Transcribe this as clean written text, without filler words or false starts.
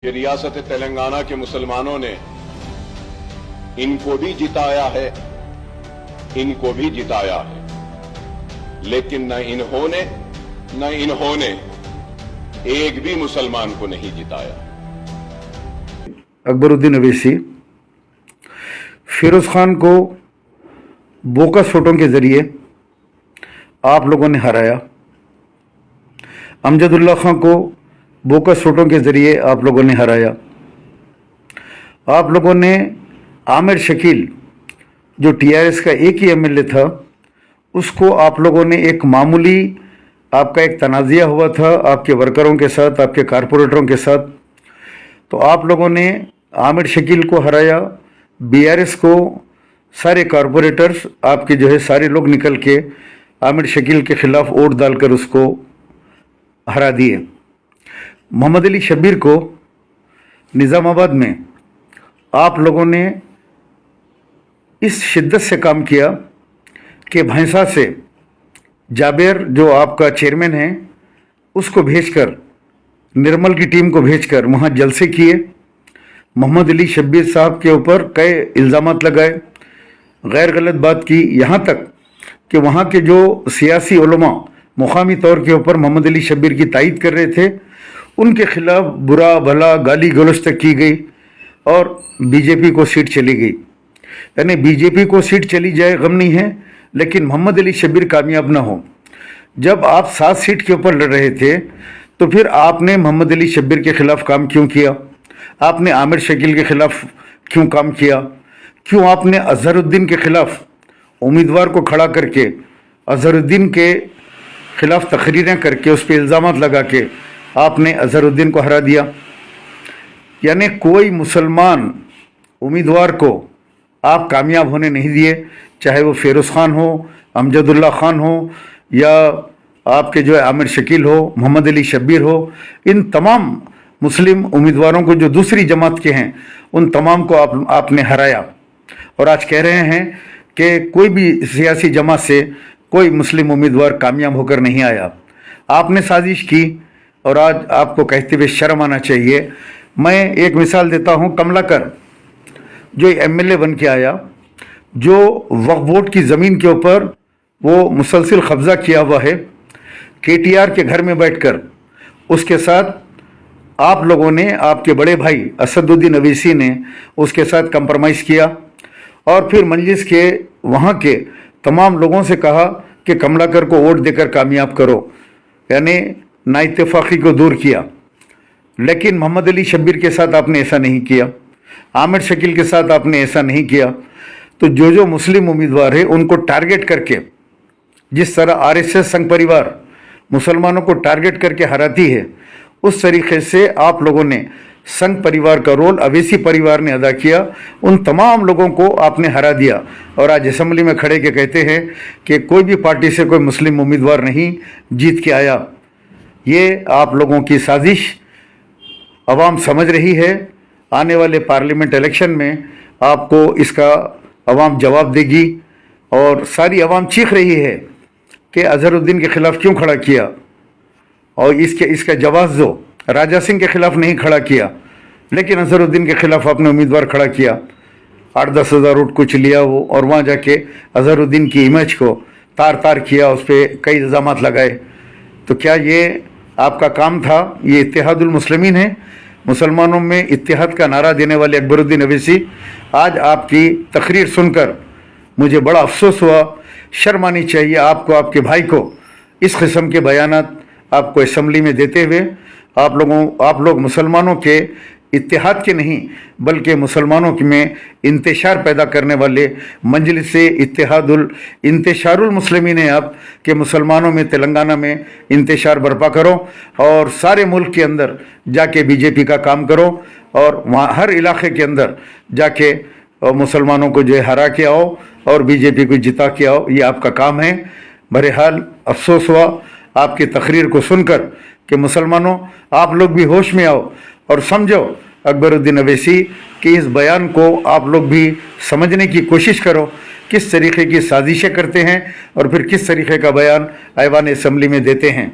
कि रियासत तेलंगाना के मुसलमानों ने इनको भी जिताया है, इनको भी जिताया है, लेकिन न इन्होंने एक भी मुसलमान को नहीं जिताया। अकबरुद्दीन अवैसी फिरोज खान को बोकस वोटों के जरिए आप लोगों ने हराया, अमजदुल्ला खान को बोकस वोटों के जरिए आप लोगों ने हराया। आप लोगों ने आमिर शकील जो टीआरएस का एक ही एमएलए था, उसको आप लोगों ने एक मामूली आपका एक तनाज़िया हुआ था आपके वर्करों के साथ, आपके कारपोरेटरों के साथ, तो आप लोगों ने आमिर शकील को हराया। बीआरएस को सारे कारपोरेटर्स आपके जो है सारे लोग निकल के आमिर शकील के ख़िलाफ़ वोट डालकर उसको हरा दिए। मोहम्मद अली शब्बीर को निज़ामाबाद में आप लोगों ने इस शिद्दत से काम किया कि भैंसा से जाबेर जो आपका चेयरमैन है उसको भेजकर, निर्मल की टीम को भेजकर वहाँ जलसे किए। मोहम्मद अली शब्बीर साहब के ऊपर कई इल्ज़ामात लगाए, गैर गलत बात की, यहाँ तक कि वहाँ के जो सियासी उलमा मुकामी तौर के ऊपर मोहम्मद अली शब्बीर की तायीद कर रहे थे, उनके खिलाफ बुरा भला गाली गलौज तक की गई और बीजेपी को सीट चली गई। यानी बीजेपी को सीट चली जाए गम नहीं है, लेकिन मोहम्मद अली शब्बीर कामयाब ना हो। जब आप 7 सीट के ऊपर लड़ रहे थे तो फिर आपने मोहम्मद अली शब्बीर के खिलाफ काम क्यों किया? आपने आमिर शकील के खिलाफ क्यों काम किया? क्यों आपने अजहरुद्दीन के खिलाफ उम्मीदवार को खड़ा करके अजहरुद्दीन के खिलाफ तकरीरें करके उस पर इल्ज़ामात लगा के आपने अजहरुद्दीन को हरा दिया? यानी कोई मुसलमान उम्मीदवार को आप कामयाब होने नहीं दिए, चाहे वो फिरोज़ खान हो, अमजदुल्ला खान हो, या आपके जो है आमिर शकील हो, मोहम्मद अली शब्बीर हो। इन तमाम मुस्लिम उम्मीदवारों को जो दूसरी जमात के हैं उन तमाम को आपने हराया। और आज कह रहे हैं कि कोई भी सियासी जमात से कोई मुस्लिम उम्मीदवार कामयाब होकर नहीं आया। आपने साजिश की और आज आपको कहते हुए शर्म आना चाहिए। मैं एक मिसाल देता हूँ, कमलाकर जो एमएलए बन के आया, जो वक्फ बोर्ड की ज़मीन के ऊपर वो मुसलसल कब्ज़ा किया हुआ है, केटीआर के घर में बैठकर उसके साथ आप लोगों ने, आपके बड़े भाई असदुद्दीन अवैसी ने उसके साथ कंप्रोमाइज़ किया और फिर मजलिस के वहाँ के तमाम लोगों से कहा कि कमलाकर को वोट देकर कामयाब करो, यानी नाइत्तेफाकी को दूर किया। लेकिन मोहम्मद अली शब्बीर के साथ आपने ऐसा नहीं किया, आमिर शकील के साथ आपने ऐसा नहीं किया। तो जो मुस्लिम उम्मीदवार है उनको टारगेट करके, जिस तरह आरएसएस संघ परिवार मुसलमानों को टारगेट करके हराती है, उस तरीके से आप लोगों ने संघ परिवार का रोल अवैसी परिवार ने अदा किया। उन तमाम लोगों को आपने हरा दिया और आज असेंबली में खड़े के कहते हैं कि कोई भी पार्टी से कोई मुस्लिम उम्मीदवार नहीं जीत के आया। ये आप लोगों की साजिश अवाम समझ रही है। आने वाले पार्लियामेंट इलेक्शन में आपको इसका अवाम जवाब देगी और सारी अवाम चीख रही है कि अजहरुद्दीन के ख़िलाफ़ क्यों खड़ा किया, और इसका जवाब दो। राजा सिंह के ख़िलाफ़ नहीं खड़ा किया, लेकिन अजहरुद्दीन के ख़िलाफ़ आपने उम्मीदवार खड़ा किया। 8-10 हज़ार वोट कुछ लिया वो, और वहाँ जाके अजहरुद्दीन की इमेज को तार किया, उस पर कई इल्ज़ामात लगाए। तो क्या ये आपका काम था? ये इत्तेहादुल मुस्लिमीन है, मुसलमानों में इत्तेहाद का नारा देने वाले अकबरुद्दीन अवैसी। आज आपकी तकरीर सुनकर मुझे बड़ा अफसोस हुआ, शर्म आनी चाहिए आपको, आपके भाई को इस किस्म के बयानात आपको असम्बली में देते हुए। आप लोग मुसलमानों के इत्तेहाद के नहीं बल्कि मुसलमानों में इंतशार पैदा करने वाले मजलिस इंतशारुल मुस्लिमीन हैं आप, कि मुसलमानों में तेलंगाना में इंतशार बर्पा करो और सारे मुल्क के अंदर जाके बीजेपी का काम करो और वहाँ हर इलाके के अंदर जाके मुसलमानों को जो है हरा के आओ और बीजेपी को जिता के आओ। ये आपका काम है। बहरहाल अफसोस हुआ आपकी तकरीर को सुनकर कि मुसलमानों, आप लोग भी होश में आओ और समझो अकबरुद्दीन अवैसी कि इस बयान को आप लोग भी समझने की कोशिश करो, किस तरीके की साजिशें करते हैं और फिर किस तरीके का बयान ऐवान असम्बली में देते हैं।